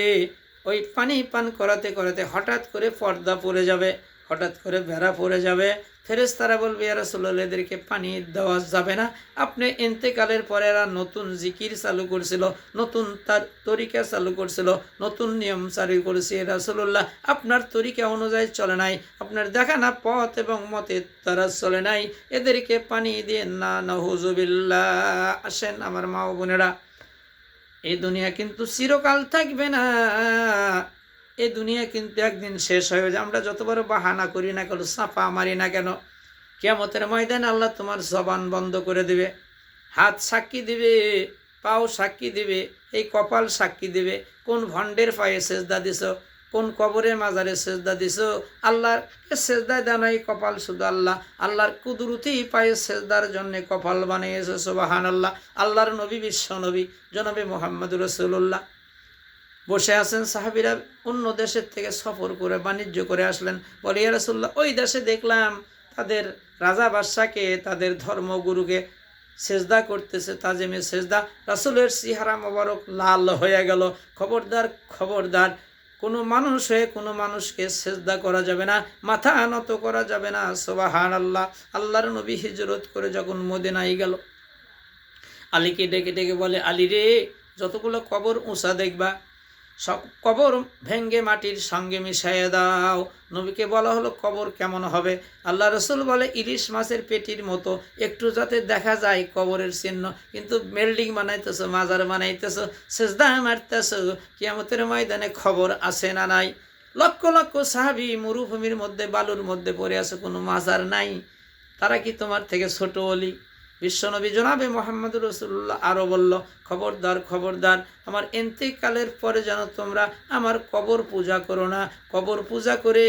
ওই পানি পান করাতে করাতে হঠাৎ করে পর্দা পড়ে যাবে, হঠাৎ করে বেড়া পড়ে যাবে। ফেরেশতারা বলবে, ইয়া রাসূলুল্লাহ, এদেরকে পানি দেওয়া যাবে না। আপনি ইন্তেকালের পরে এরা নতুন জিকির চালু করছিল, নতুন তার তরিকা চালু করছিল, নতুন নিয়ম চালু করেছে। ইয়া রাসূলুল্লাহ, আপনার তরিকা অনুযায়ী চলে নাই, আপনার দেখানো পথ এবং মতে তারা চলে নাই, এদেরকে পানি দিয়ে না। নাউজুবিল্লাহ। আসেন আমার মা ও বোনেরা, এই দুনিয়া কিন্তু চিরকাল থাকবে না। এই দুনিয়া কিন্তু একদিন শেষ হয়ে যায়। আমরা যত বড় বাহানা করি না কেন, চাপা মারি না কেন, কিয়ামতের ময়দানে আল্লাহ তোমার জবান বন্ধ করে দিবে। হাত সাক্ষী দিবে, পাও সাক্ষী দিবে, এই কপাল সাক্ষী দিবে। কোন ভণ্ডের পায়ে সেজদা দিছ, কোন কবরে মাজারে সেজদা দিছ? আল্লাহকে সেজদা দেয় না এই কপাল, শুধু আল্লাহর কুদরতি পায়ে সেজদার জন্য কপাল বানিয়েছে। সুবহানাল্লাহ। আল্লাহর নবী, বিশ্ব নবী জনাবে মুহাম্মদুর রাসূলুল্লাহ বসে আছেন। সাহাবীরা অন্য দেশের থেকে সফর করে বাণিজ্য করে আসলেন। বলে, ইয়া রাসূলুল্লাহ, ওই দেশে দেখলাম তাদের রাজা বাদশাকে, তাদের ধর্মগুরুকে সেজদা করতেছে, তাজিমে সেজদা। রাসূলের চেহারা মোবারক লাল হয়ে গেল। খবরদার, কোনো মানুষ হয়ে কোনো মানুষকে সেজদা করা যাবে না, মাথা নত করা যাবে না। সুবহানাল্লাহ। আল্লাহর নবী হিজরত করে যখন মদিনায় গেল, আলীকে ডেকে ডেকে বলে, আলী রে, যতগুলো কবর উঁচা দেখবা সব কবর ভেঙ্গে মাটির সঙ্গে মিশাইয়ে দাও। নবীকে বলা হলো, কবর কেমন হবে? আল্লাহ রসুল বলে, ইলিশ মাছের পেটির মতো, একটু যাতে দেখা যায় কবরের চিহ্ন, কিন্তু বিল্ডিং বানাইতেছ, মাজার বানাইতেছ, সেজদা মারতেছ, কিয়ামতের ময়দানে খবর আছে না নাই? লক্ষ লক্ষ সাহাবী মরুভূমির মধ্যে বালুর মধ্যে পড়ে আছে, কোনো মাজার নাই। তারা কি তোমার থেকে ছোট ওলি? বিশ্বনবী জনাবে মুহাম্মদুর রাসূলুল্লাহ আরও বলল, খবরদার, আমার ইন্তেকালের পরে যেন তোমরা আমার কবর পূজা করো না। কবর পূজা করে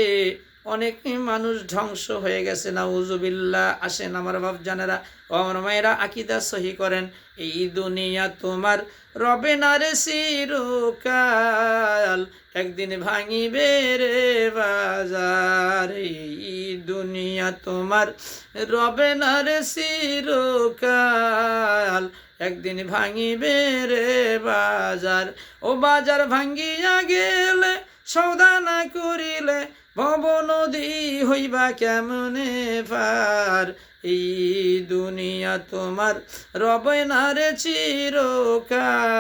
অনেক মানুষ ধ্বংস হয়ে গেছে। নাউজুবিল্লাহ। আসেন আমার বাপজানেরা ও আমার মায়েরা, আকীদা সহি করেন। এই দুনিয়া তোমার রবে না রে চিরকাল, একদিন ভাঙিবে রে বাজার। এই দুনিয়া তোমার রবে না রে চিরকাল, একদিন ভাঙিবে রে বাজার। ও বাজার ভাঙ্গিয়া গেলে, সৌদা না করিলে, ভব নদী হইবা কেমনে পার। এই দুনিয়া তোমার রবে না রে চিরকাল,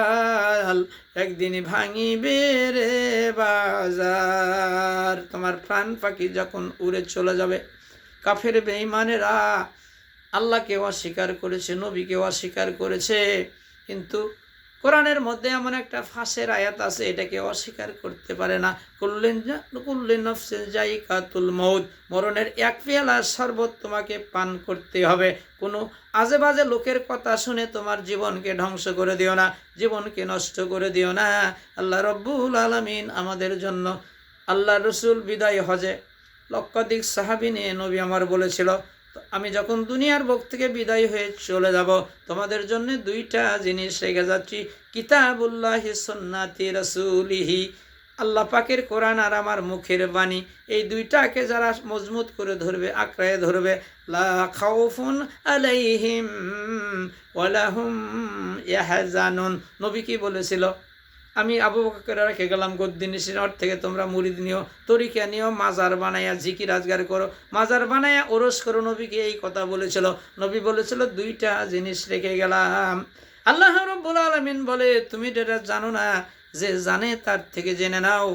একদিন ভাঙিবে রে বাজার। তোমার প্রাণ পাখি যখন উড়ে চলে যাবে, কাফের বেঈমানেরা আল্লাহকে অস্বীকার করেছে, নবীকে অস্বীকার করেছে, কিন্তু কোরআনের মধ্যে এমন একটা ফাঁসের আয়াত আছে, এটাকে অস্বীকার করতে পারে না। কুল্লু নাফসিন যায়িকাতুল মউত, মরণের এক পেয়ালা শরবত তোমাকে পান করতে হবে। কোনো আজে বাজে লোকের কথা শুনে তোমার জীবনকে ধ্বংস করে দিও না, জীবনকে নষ্ট করে দিও না। আল্লাহ রব্বুল আলামিন আমাদের জন্য, আল্লাহ রসুল বিদায় হজে লক্ষাধিক সাহাবী নিয়ে নবী আমার বলেছিল, আমি যখন দুনিয়ার বুক থেকে বিদায় হয়ে চলে যাব, তোমাদের জন্য 2টা জিনিস রেখে যাচ্ছি, কিতাবুল্লাহি সুন্নাতি রাসূলিহি। আল্লাহ পাকের কোরআন আর আমার মুখের বাণী, এই দুইটাকে যারা মজবুত করে ধরবে, আঁকড়ায় ধরবে, লা খাউফুন আলাইহিম ওয়ালা হুম ইয়াহজানুন। নবী কি বলেছিল? আমি আবু বকর রেখে গেলাম গদ্দিনিসির থেকে তোমরা মুরিদ নিও, তরিকা নিও, মাজার বানাইয়া জিকির আজগার করো, মাজার বানাইয়া ওরস করো। নবীকে এই কথা বলেছিল। নবী বলেছিল দুইটা জিনিস রেখে গেলাম। আল্লাহ রাব্বুল আলামিন বলে, তুমি যেটা জানো না, যে জানে তার থেকে জেনে নাও,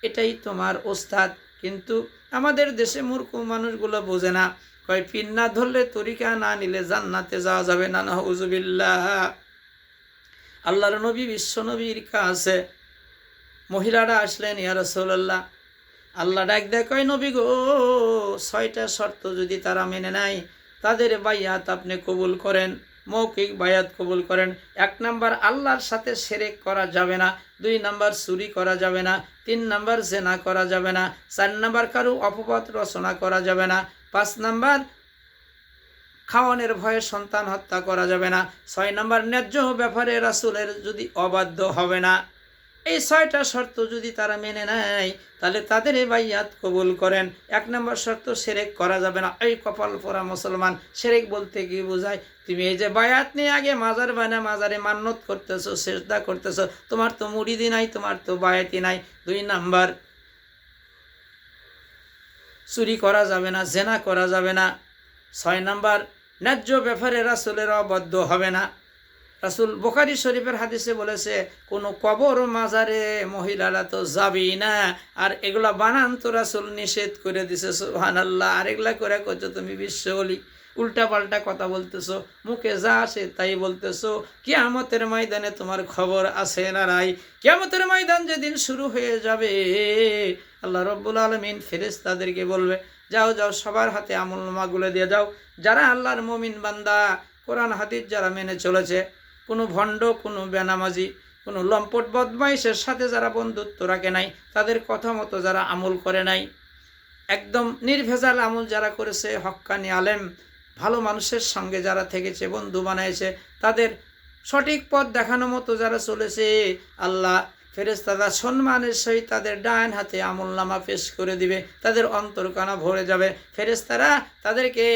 এটাই তোমার ওস্তাদ। কিন্তু আমাদের দেশে মূর্খ মানুষগুলো বোঝে না, কয় পীর না ধরলে, তরিকা না নিলে জান্নাতে যাওয়া যাবে না। নাউযুবিল্লাহ। আল্লাহর নবী বিশ্ব নবীর কাছে মহিলারা আসলেন, ইয়া রাসূলুল্লাহ, আল্লাহ ডাক দেয়, কয় নবী গো, 6টা শর্ত যদি তারা মেনে নেয়, তাদের বায়াত আপনি কবুল করেন, মৌখিক বায়াত কবুল করেন। 1 নাম্বার, আল্লাহর সাথে শিরক করা যাবে না। 2 নাম্বার, চুরি করা যাবে না। 3 নাম্বার, জিনা করা যাবে না। 4 নাম্বার, কারো অপবাদ রচনা করা যাবে না। 5 নাম্বার, খাওয়ানোর ভয়ে সন্তান হত্যা করা যাবে না। 6 নাম্বার, ন্যায্য ব্যাপারে রাসূলের যদি অবাধ্য হবে না। এই 6টা শর্ত যদি তারা মেনে নেয়, তাহলে তাদের এই বাইয়াত কবুল করেন। 1 নম্বর শর্ত, শিরক করা যাবে না। এই কপাল পোড়া মুসলমান, শিরক বলতে কি বোঝায়? তুমি এই যে বায়াত নিয়ে আগে মাজার বানা, মাজারে মান্নত করতেছো, সেজদা করতেছো, তোমার তো মুরিদি নাই, তোমার তো বায়াতি নাই। 2 নাম্বার, চুরি করা যাবে না, জেনা করা যাবে না। 6 নাম্বার, ন্যায্য ব্যাপারে রাসূলের অবাধ্য হবে না। রাসূল বুখারী শরীফের হাদিসে বলেছে, কোনো কবর মাজারে মহিলারা তো যাবেই না। আর এগুলা বানান তো রাসূল নিষেধ করে দিছে। সুবহানাল্লাহ। আর এগুলা করে করছো তুমি বিশ্ব বলি, উল্টা পাল্টা কথা বলতেছো, মুখে যা আসে তাই বলতেছো। কিয়ামতের ময়দানে তোমার খবর আছে না নাই? কিয়ামতের ময়দান যেদিন শুরু হয়ে যাবে, আল্লাহ রাব্বুল আলামিন ফেরেশতাদেরকে বলবে, যাও যাও, সবার হাতে আমলনামাগুলো দিয়ে যাও। যারা আল্লাহর মুমিন বান্দা, কোরআন হাদিস যারা মেনে চলেছে, কোনো ভণ্ড, কোনো বেনামাজি, কোনো লম্পট বদমাইশের সাথে যারা বন্ধুত্ব রাখে নাই, তাদের কথা মতো যারা আমল করে নাই, একদম নির্ভেজাল আমল যারা করেছে, হক্কানি আলেম, ভালো মানুষের সঙ্গে যারা থেকেছে, বন্ধু বানাইছে, তাদের সঠিক পথ দেখানো মতো যারা চলেছে, আল্লাহ ফেরেশতারা সম্মানের সহিত তাদের ডান হাতে আমলনামা পেশ করে দিবে। তাদের অন্তরকানা ভরে যাবে। ফেরেশতারা তাদেরকে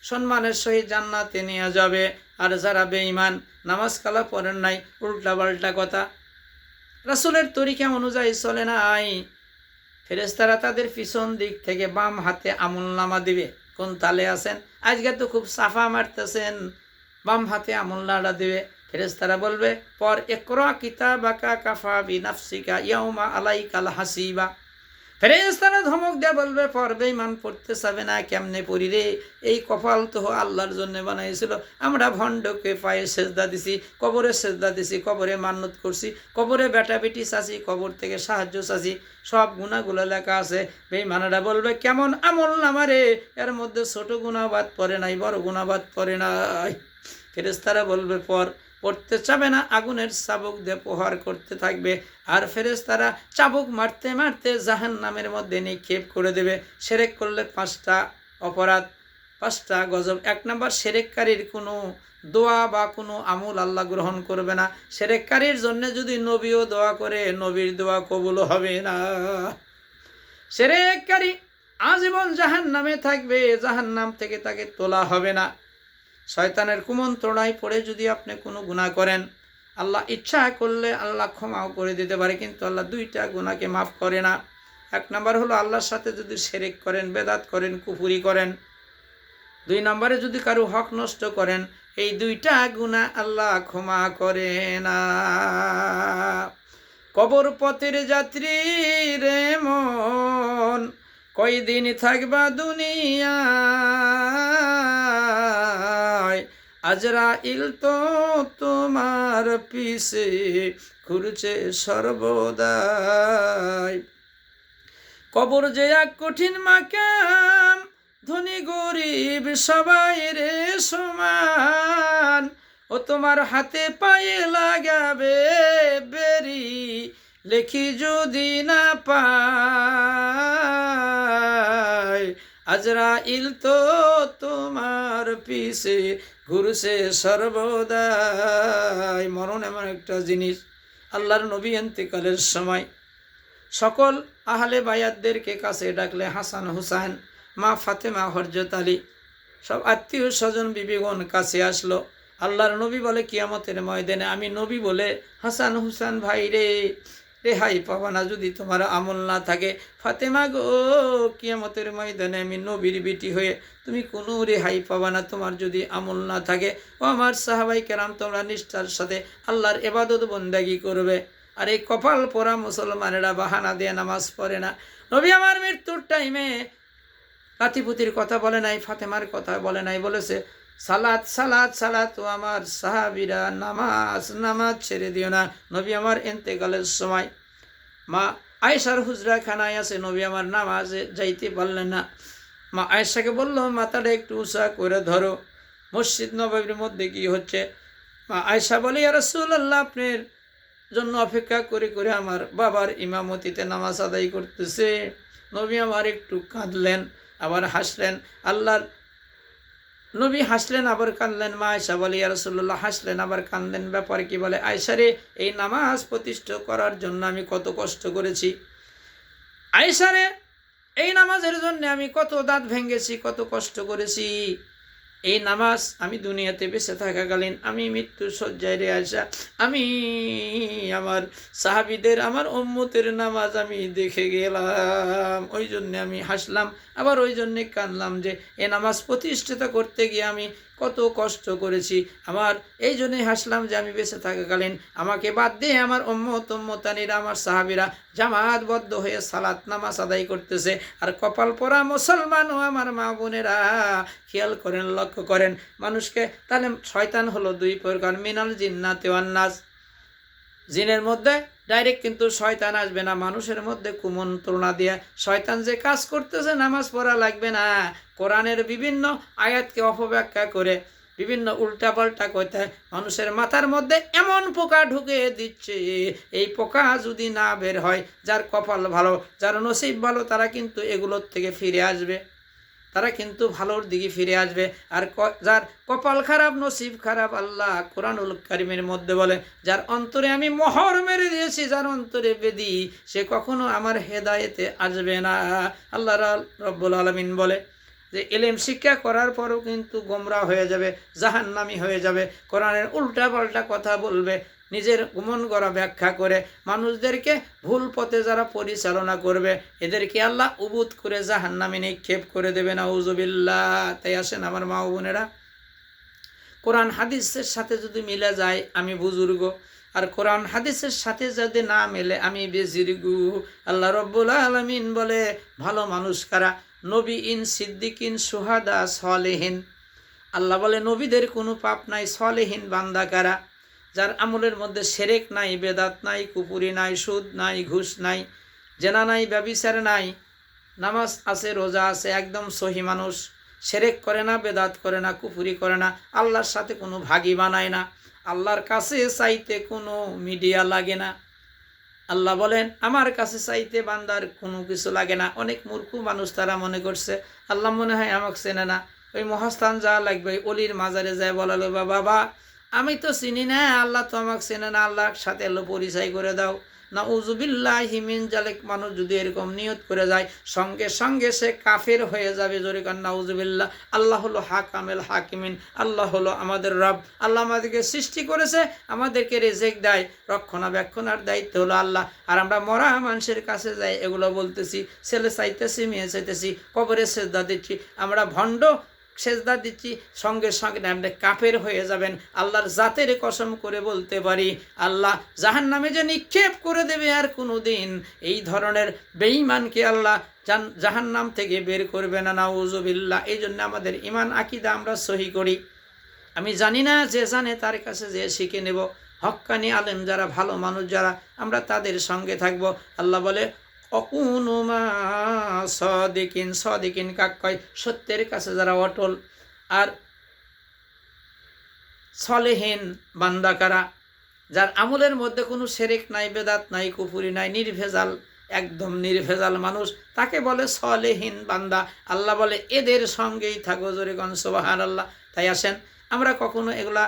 সম্মানের সহিত জান্নাতে নিয়ে যাবে। আর যারা বেঈমান, নামাজ কালা পড়েন নাই, উল্টা পাল্টা কথা, রাসূলের তরিকা অনুযায়ী চলে নাই, ফেরেশতারা তাদের পিছন দিক থেকে বাম হাতে আমলনামা দিবে। কোন তালে আছেন? আজকে তো খুব সাফা মারতেছেন, বাম হাতে আমলনামা দিবে। ফেরেশতারা বলবে, পর ইকরা কিতাবাকা কাফা বিনাফসিকা ইয়াউমা আলাইকাল হাসিবা। ফেরেশতারা ধমক দিয়ে বলবে, পর বেঈমান পড়তে চাবে না, কেমনে পড়ি রে? এই কপাল তো আল্লাহর জন্য বানাইছিল। আমরা ভণ্ডকে পায়ে সেজদা দিছি, কবরে সেজদা দিছি, কবরে মান্নত করছি, কবরে বেটা বেটি চাচি, কবর থেকে সাহায্য চাচি, সব গুণাগুলো লেখা আছে। বেঈমানেরা বলবে, কেমন আমলনামা রে? এর মধ্যে ছোট গুনাহ পড়ে নাই, বড় গুনাহ পড়ে নাই। ফেরেশতারা বলবে, পড়তে চাবে না, আগুনের চাবুক দিয়ে প্রহার করতে থাকবে। আর ফেরেশতারা চাবুক মারতে মারতে জাহান্নামের মধ্যে নিক্ষেপ করে দেবে। শিরক করলে 5টা অপরাধ, 5টা গজব। 1 নম্বর, শিরককারীর কোনো দোয়া বা কোনো আমল আল্লাহ গ্রহণ করবে না। শিরককারীর জন্য যদি নবীও দোয়া করে, নবীর দোয়া কবুল হবে না। শিরককারী আজীবন জাহান্নামে থাকবে, জাহান্নাম থেকে তাকে তোলা হবে না। শয়তানের কুমন্ত্রণায় পড়ে যদি আপনি কোনো গুনাহ করেন, আল্লাহ ইচ্ছা করলে আল্লাহ ক্ষমাও করে দিতে পারে, কিন্তু আল্লাহ 2টা গুনাহকে মাফ করে না। 1 নম্বর হলো আল্লাহর সাথে যদি শিরক করেন, বেদাত করেন, কুফরি করেন। 2 নম্বরে যদি কারো হক নষ্ট করেন। এই 2টা গুনাহ আল্লাহ ক্ষমা করে না। কবর পথের যাত্রী রে মন, কয়দিন থাকবা দুনিয়ায়, আজরাইল তো তোমার পিছে ঘুরছে সর্বদাই। কবর যে এক কঠিন মাকাম, ধনী গরিব সবাই রে সমান, ও তোমার হাতে পায়ে লাগাবে বেরি, লেখি যদি না পায়, আজরাইল তো তোমার পিছে ঘুরছে সর্বদাই। মরণ এমন একটা জিনিস, আল্লাহর নবী ইন্তেকালের সময় সকল আহলে বায়াতদেরকে কাছে ডাকলে হাসান হুসাইন, মা ফাতেমা, হযরত আলী, সব আত্মীয় স্বজন বিবিগণ কাছে আসলো। আল্লাহর নবী বলে কিয়ামতের ময়দানে আমি নবী বলে হাসান হুসাইন ভাই রে রেহাই পাবা না যদি তোমার আমল না থাকে। ফাতেমা গো, কিয়ামতের ময়দানে আমি নবীর বেটি হয়ে তুমি কোনো রেহাই পাবা না তোমার যদি আমল না থাকে। ও আমার সাহাবাই কেরাম, তোমরা নিষ্ঠার সাথে আল্লাহর ইবাদত বন্দেগী করবে। আর এই কপাল পোড়া মুসলমানেরা বাহানা দিয়ে নামাজ পড়ে না। নবী আমার মৃত্যুর টাইমে লাতিপুতির কথা বলে নাই, ফাতেমার কথা বলে নাই, বলেছে সালাত সালাত সালাত। ও আমার সাহাবীরা, নামাজ নামাজ ছেড়ে দিও না। নবী আমার ইন্তেকালের সময় মা আয়েশার হুজরা খানায় আছে, নবী আমার নামাজে যাইতে পারলেন না। মা আয়েশাকে বলল মাথাটা একটু উঁচা করে ধরো, মসজিদ নববীর মধ্যে কি হচ্ছে। মা আয়েশা বলে ইয়া রাসূলুল্লাহ, আপনার জন্য অপেক্ষা করে করে আমার বাবার ইমামতিতে নামাজ আদায় করতেছে। নবী আমার একটু কাঁদলেন, আবার হাসলেন। আল্লাহর নবী হাসলেন আবার কাঁদলেন। মা আয়েশা বলে ইয়া রাসূলুল্লাহ, হাসলেন আবার কাঁদলেন, ব্যাপার কি? বলে আয়েশা রে, এই নামাজ প্রতিষ্ঠা করার জন্য আমি কত কষ্ট করেছি। আয়েশা রে, এই নামাজের জন্য আমি কত দাঁত ভেঙেছি, কত কষ্ট করেছি। এই নামাজ আমি দুনিয়াতে বেঁচে থাকাকালীন আমি মৃত্যু শয্যায় রে আয়েশা, আমি আমার সাহাবীদের, আমার উম্মতের নামাজ আমি দেখে গেলাম, ওই জন্যে আমি হাসলাম, আবার ওই জন্যে কাঁদলাম যে এ নামাজ প্রতিষ্ঠিত করতে গিয়ে আমি কত কষ্ট করেছি। আমার এই জন্যই হাসলাম যে আমি বেঁচে থাকাকালীন আমাকে বাদ দিয়ে আমার উম্মতানিরা, আমার সাহাবীরা জামাতবদ্ধ হয়ে সালাত নামাজ আদায় করতেছে। আর কপাল পোড়া মুসলমান ও আমার মা বোনেরা, খেয়াল করেন, লক্ষ্য করেন মানুষকে। তাহলে শয়তান হলো দুই প্রকার, মিনাল জিন্নাতি ওয়ান নাস। জিনের মধ্যে ডাইরেক্ট কিন্তু শয়তান আসবে না, মানুষের মধ্যে কুমন্ত্রণা দিয়ে শয়তান যে কাজ করতেছে, নামাজ পড়া লাগবে না, কোরআনের বিভিন্ন আয়াতকে অপব্যাখ্যা করে বিভিন্ন উল্টাপাল্টা করতে মানুষের মাথার মধ্যে এমন পোকা ঢুকে দিচ্ছে। এই পোকা যদি না বের হয়, যার কপাল ভালো, যার নসিব ভালো, তারা কিন্তু এগুলোর থেকে ফিরে আসবে, তারা কিন্তু ভালোর দিকে ফিরে আসবে। আর যার কপাল খারাপ, নসিব খারাপ, আল্লাহ কোরআনুল কারীমের মধ্যে বলে যার অন্তরে আমি মোহর মেরে দিয়েছি, যার অন্তরে বেদি, সে কখনো আমার হেদায়েতে আসবে না। আল্লাহ রব্বুল আলামিন বলে যে ইলম শিক্ষা করার পরও কিন্তু গোমরা হয়ে যাবে, জাহান্নামী হয়ে যাবে, কোরআনের উল্টা পাল্টা কথা বলবে, নিজের গুমন করা ব্যাখ্যা করে মানুষদেরকে ভুল পথে যারা পরিচালনা করবে, এদেরকে আল্লাহ উবুদ করে জাহান্নামে নিক্ষেপ করে দেবে, নাউজুবিল্লাহ। তাই আসেন আমার মা বোনেরা, কোরআন হাদিসের সাথে যদি মিলে যায় আমি বুজুর্গ, আর কোরআন হাদিসের সাথে যদি না মেলে আমি বেজিরগু। আল্লাহ রব্বুল আলামিন বলে ভালো মানুষ কারা? নবীন, সিদ্দিকিন, সুহাদা, সলেহিন। আল্লাহ বলে নবীদের কোনো পাপ নাই। সলেহিন বান্দা কারা? যার আমলের মধ্যে শিরক নাই, বেদাত নাই, কুপুরি নাই, সুদ নাই, ঘুষ নাই, জেনা নাই, ব্যভিচার নাই, নামাজ আছে, রোজা আছে, একদম সহি মানুষ, শিরক করে না, বেদাত করে না, কুপুরি করে না, আল্লাহর সাথে কোনো ভাগী বানায় না, আল্লাহর কাছে চাইতে কোনো মিডিয়া লাগে না। আল্লাহ বলেন আমার কাছে চাইতে বান্দার কোনো কিছু লাগে না। অনেক মূর্খ মানুষ তারা মনে করছে আল্লাহ মনে হয় আমাকে চেনে না, ওই মহাস্থান যা লাগবে অলির মাজারে যায় বলালো বাবা আমি তো চিনি না, আল্লাহ তো আমাকে চেনে না, আল্লাহর সাথে এলো পরিচয় করে দাও। নাউজুবিল্লাহি মিন জালিক। মানুষ যদি এরকম নিয়ত করে যায়, সঙ্গে সঙ্গে সে কাফের হয়ে যাবে। জোরে কান নাউজুবিল্লাহ। আল্লাহ হলো হাকামেল হাকিমিন, আল্লাহ হলো আমাদের রব। আল্লাহ আমাদেরকে সৃষ্টি করেছে, আমাদেরকে রিজিক দেয়, রক্ষণাবেক্ষণার দায়িত্ব হলো আল্লাহ। আর আমরা মরা মানুষের কাছে যাই, এগুলো বলতেছি, ছেলে চাইতেছি, মেয়ে চাইতেছি, কবরে সেজদা দিচ্ছি, আমরা ভণ্ড সেজদা দিচ্ছি, সঙ্গে সঙ্গে আপনি কাফের হয়ে যাবেন। আল্লাহর জাতের কসম করে বলতে পারি, আল্লাহ জাহান্নামে যে নিক্ষেপ করে দেবে আর কোনো দিন এই ধরনের বেঈমানকে আল্লাহ জাহান্নাম থেকে বের করবে না, নাউজুবিল্লাহ। এই জন্য আমাদের ইমান আকীদা আমরা সহি করি। আমি জানি না, যে জানে তার কাছে যে শিখে নেব। হক্কানি আলেম যারা, ভালো মানুষ যারা, আমরা তাদের সঙ্গে থাকব। আল্লাহ বলে অকুনুমা সদিকিন। সদিকিন কাক কয়? সত্যের কাছে যারা অটল। আর সলেহীন বান্দা কারা? যার আমলের মধ্যে কোনো শিরক নাই, বেদাত নাই, কুফরি নাই, নির্ভেজাল, একদম নির্ভেজাল মানুষ, তাকে বলে সলেহীন বান্দা। আল্লাহ বলে এদের সঙ্গেই থাকো। জোরে কোন সুবহানাল্লাহ। তাই আসেন আমরা কখনো এগুলা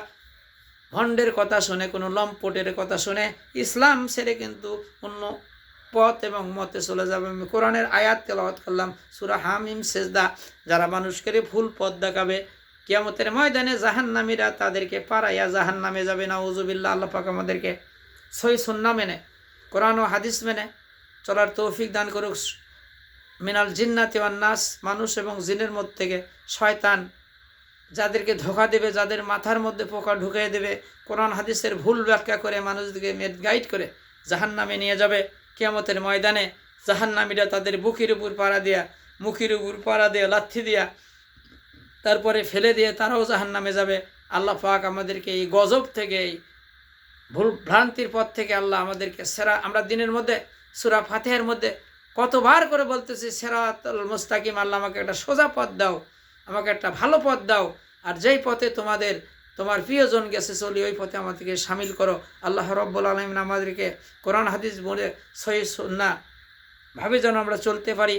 ভণ্ডের কথা শুনে, কোনো লম্পটের কথা শুনে ইসলাম ছেড়ে কিন্তু অন্য পথ এবং মতে চলে যাবে। আমি কোরআনের আয়াত তেলাওয়াত করলাম, সূরা হামিম সেজদা। যারা মানুষকে ভুল পথ দেখাবে, কিয়ামতের ময়দানে জাহান্নামীরা তাদেরকে পাড়াইয়া জাহান্নামে যাবে। নাউযুবিল্লাহ। আল্লাহ পাক আমাদেরকে সহিহ সুন্নাহ মেনে, কোরআন ও হাদিস মেনে চলার তৌফিক দান করুক। মিনাল জিন্নাতি ওয়ান নাস, মানুষ এবং জিনের মধ্যে থেকে শয়তান যাদেরকে ধোঁকা দেবে, যাদের মাথার মধ্যে পোকা ঢুকিয়ে দেবে, কোরআন হাদিসের ভুল ব্যাখ্যা করে মানুষদেরকে গাইড করে জাহান্নামে নিয়ে যাবে। কিয়ামতের ময়দানে জাহান্নামীরা তাদের মুখের উপর পাড়া দিয়ে লাথি দিয়া তারপরে ফেলে দিয়ে তারাও জাহান্নামে যাবে। আল্লাহ পাক আমাদেরকে এই গজব থেকে, এই ভুল ভ্রান্তির পথ থেকে আল্লাহ আমাদেরকে সেরা, আমরা দিনের মধ্যে সূরা ফাতিহার মধ্যে কতবার করে বলতেছি সিরাতাল মুস্তাকিম, আল্লাহ আমাকে একটা সোজা পথ দাও, আমাকে একটা ভালো পথ দাও, আর যেই পথে তোমার প্রিয়জন গেছে চলি ওই পথে আমাদেরকে শামিল করো। আল্লাহ রাব্বুল আলামিন আমাদেরকে কোরআন হাদিস বলে সহিহ সুন্নাহ ভাবে যেন আমরা চলতে পারি,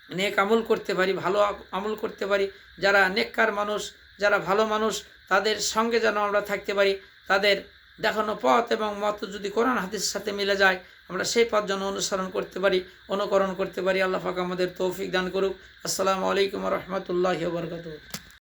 নেক আমল করতে পারি, ভালো আমল করতে পারি। যারা নেককার মানুষ, যারা ভালো মানুষ, তাদের সঙ্গে যেন আমরা থাকতে পারি। তাদের দেখানো পথ এবং মত যদি কোরআন হাদিসের সাথে মিলে যায়, আমরা সেই পথ যেন অনুসরণ করতে পারি, অনুকরণ করতে পারি। আল্লাহ পাক আমাদের তৌফিক দান করুক। আসসালামু আলাইকুম ওয়া রাহমাতুল্লাহি ওয়া বারাকাতুহু।